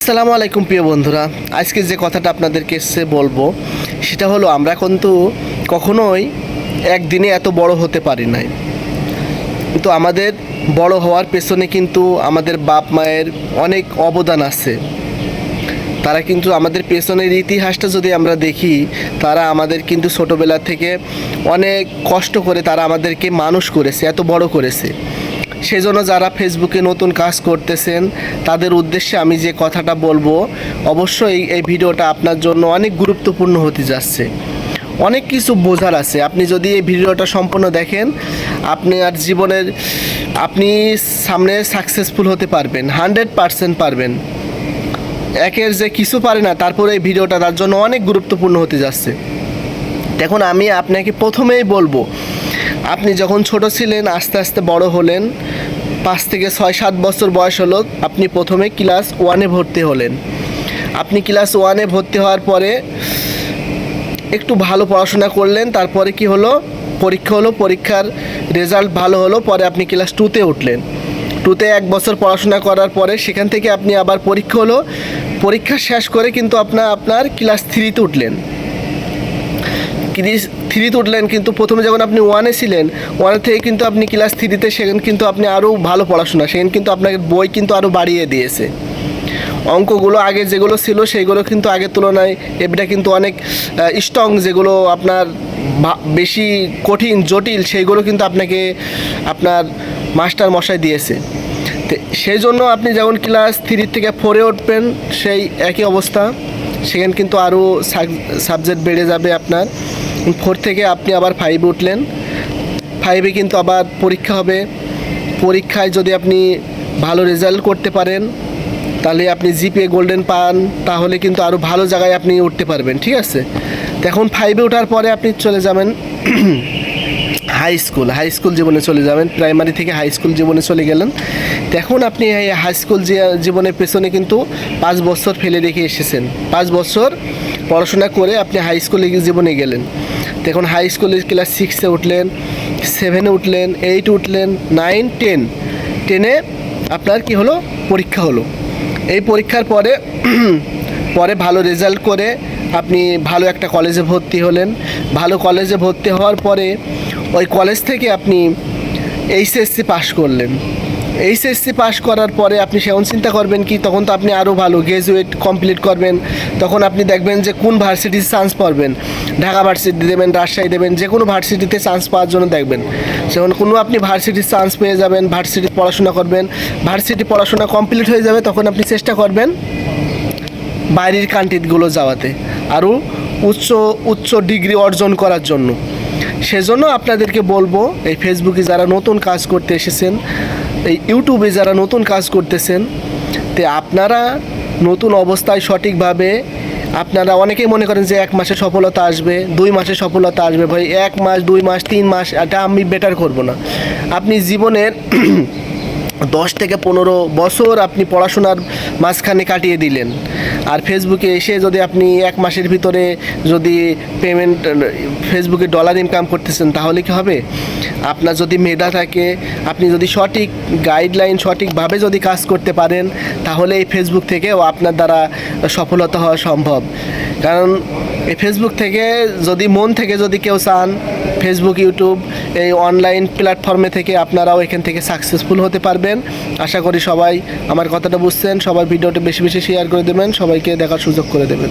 আসসালামু আলাইকুম প্রিয় বন্ধুরা, আজকে যে কথাটা আপনাদেরকে এসে বলবো সেটা হলো আমরা কিন্তু কখনোই একদিনে এত বড় হতে পারি নাই। কিন্তু আমাদের বড় হওয়ার পেছনে কিন্তু আমাদের বাপ মায়ের অনেক অবদান আছে। তারা কিন্তু আমাদের পেছনের ইতিহাসটা যদি আমরা দেখি, তারা আমাদের কিন্তু ছোটোবেলা থেকে অনেক কষ্ট করে তারা আমাদেরকে মানুষ করেছে, এত বড় করেছে। সেজন্য যারা ফেসবুকে নতুন কাজ করতেছেন তাদের উদ্দেশ্যে আমি যে কথাটা বলবো, অবশ্যই এই ভিডিওটা আপনার জন্য অনেক গুরুত্বপূর্ণ হতে যাচ্ছে। অনেক কিছু বোঝার আছে। আপনি যদি এই ভিডিওটা সম্পূর্ণ দেখেন, আপনার জীবনের আপনি সামনে সাকসেসফুল হতে পারবেন, 100% পারবেন। একের যে কিছু পারে না, তারপরে এই ভিডিওটা তার জন্য অনেক গুরুত্বপূর্ণ হতে যাচ্ছে। দেখুন, আমি আপনাকে প্রথমেই বলবো, আপনি যখন ছোট ছিলেন আস্তে আস্তে বড় হলেন, 5 থেকে 6-7 বছর বয়স হলো, আপনি প্রথমে ক্লাস 1-এ ভর্তি হলেন। আপনি ক্লাস 1-এ ভর্তি হওয়ার পরে একটু ভালো পড়াশোনা করলেন। তারপরে কি হলো, পরীক্ষা হলো, পরীক্ষার রেজাল্ট ভালো হলো, পরে আপনি ক্লাস 2-তে উঠলেন। 2-তে 1 বছর পড়াশোনা করার পরে সেখান থেকে আপনি আবার পরীক্ষা হলো, পরীক্ষা শেষ করে কিন্তু আপনার ক্লাস 3-তে উঠলেন। 3-তে উঠলেন, কিন্তু প্রথমে যখন আপনি 1-এ ছিলেন, 1 থেকে কিন্তু আপনি ক্লাস 3-তে, সেখানে কিন্তু আপনি আরও ভালো পড়াশোনা, সেখানে কিন্তু আপনাকে বই কিন্তু আরও বাড়িয়ে দিয়েছে। অঙ্কগুলো আগে যেগুলো ছিল সেগুলো কিন্তু আগের তুলনায় এটা কিন্তু অনেক স্ট্রং, যেগুলো আপনার বেশি কঠিন জটিল সেইগুলো কিন্তু আপনার মাস্টার মশাই দিয়েছে। তো সেই জন্য আপনি যখন ক্লাস 3 থেকে 4-এ উঠবেন, সেই একই অবস্থা, সেখানে কিন্তু আরও সাবজেক্ট বেড়ে যাবে আপনার। 4 থেকে আপনি আবার 5-এ উঠলেন। 5-এ কিন্তু আবার পরীক্ষা হবে। পরীক্ষায় যদি আপনি ভালো রেজাল্ট করতে পারেন, তাহলে আপনি জিপিএ গোল্ডেন পান, তাহলে কিন্তু আরও ভালো জায়গায় আপনি উঠতে পারবেন। ঠিক আছে, এখন 5-এ ওঠার পরে আপনি চলে যাবেন হাই স্কুল জীবনে চলে যাবেন। প্রাইমারি থেকে হাই স্কুল জীবনে চলে গেলেন। এখন আপনি এই হাই স্কুল জীবনের পেছনে কিন্তু 5 বছর ফেলে রেখে এসেছেন। 5 বছর পড়াশোনা করে আপনি হাই স্কুল জীবনে গেলেন। এখন হাই স্কুলে ক্লাস 6-এ উঠলেন, 7-এ উঠলেন, 8-এ উঠলেন, 9, 10। 10-এ আপনার কি হলো, পরীক্ষা হলো। এই পরীক্ষার পরে ভালো রেজাল্ট করে আপনি ভালো একটা কলেজে ভর্তি হলেন। ভালো কলেজে ভর্তি হওয়ার পরে ওই কলেজ থেকে আপনি এইচএসসি পাস করলেন। এইচএসসি পাস করার পরে আপনি সেমন চিন্তা করবেন কি, তখন তো আপনি আরও ভালো গ্র্যাজুয়েট কমপ্লিট করবেন। তখন আপনি দেখবেন যে কোন ভার্সিটিতে চান্স পাবেন, ঢাকা ভার্সিটি দেবেন, রাজশাহী দেবেন, যে কোনো ভার্সিটিতে চান্স পাওয়ার জন্য দেখবেন। যখন কোনো আপনি ভার্সিটির চান্স পেয়ে যাবেন, ভার্সিটিতে পড়াশোনা করবেন, ভার্সিটি পড়াশোনা কমপ্লিট হয়ে যাবে, তখন আপনি চেষ্টা করবেন বাইরের কান্ট্রিগুলো যাওয়াতে, আরও উচ্চ ডিগ্রি অর্জন করার জন্য। সেজন্য আপনাদেরকে বলবো, এই ফেসবুকে যারা নতুন কাজ করতে এসেছেন, এই ইউটিউবে যারা নতুন কাজ করতেছেন, তে আপনারা নতুন অবস্থায় সঠিকভাবে, আপনারা অনেকেই মনে করেন যে 1 মাসে সফলতা আসবে, 2 মাসে সফলতা আসবে। ভাই 1 মাস, 2 মাস, 3 মাস এটা আমি বেটার করব না। আপনি জীবনের 10 থেকে 15 বছর আপনি পড়াশোনার মাঝখানে কাটিয়ে দিলেন, আর ফেসবুকে এসে যদি আপনি 1 মাসের ভিতরে যদি ফেসবুকে ডলার ইনকাম করতেছেন, তাহলে কি হবে? আপনার যদি মেধা থাকে, আপনি যদি সঠিক গাইডলাইন, সঠিকভাবে যদি কাজ করতে পারেন, তাহলে এই ফেসবুক থেকেও আপনার দ্বারা সফলতা হওয়া সম্ভব। কারণ এই ফেসবুক থেকে যদি মন থেকে যদি কেউ চান, ফেসবুক, ইউটিউব, এই অনলাইন প্ল্যাটফর্মে থেকে আপনারাও এখান থেকে সাকসেসফুল হতে পারবেন। আশা করি সবাই আমার কথাটা বুঝছেন। সবাই ভিডিওটা বেশি বেশি শেয়ার করে দেবেন, সবাইকে দেখার সুযোগ করে দেবেন।